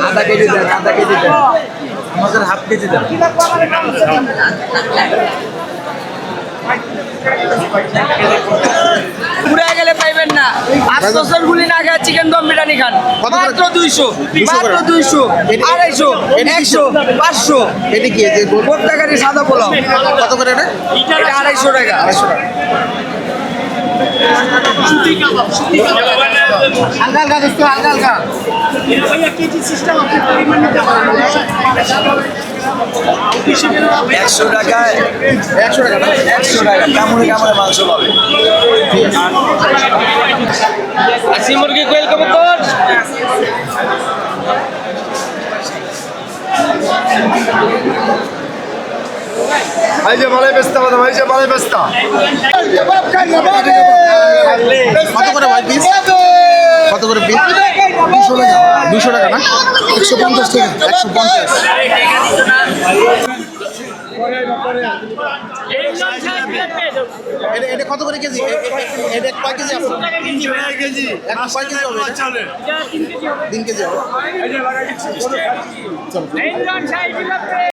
আধা কেজি দেন, আধা কেজি দেন, আমাদের হাফ কেজি দেন। পুরে গেলে পাইবেন না। 800 গুলি না খায় চিকেন দম বিরিয়ানি খান মাত্র 200, মাত্র 200, 250, 100, 500। এটা কি প্রত্যেকেরই সাদা পোলাও কত করে এটা? এটা 250 টাকা। 250 টাকা। হালকা হালকা দোস্ত, হালকা হালকা। একশো টাকায় 100 টাকা না? 100 টাকা কামড়ে কামড়ে মাংস পাবে। আসি মুরগি কোয়েল কবুতর। এই যে মালাই বেস্তা বাদাম, এই যে মালাই বেস্তা। কত করে ভাই পিস? কত করে পিস? 200 টাকা না? 150 টাকা, 150। এটা কত করে কেজি? এটা কয় কেজি আছে? 3 কেজি। এখন কয় কেজি হবে? 3 কেজি হবে।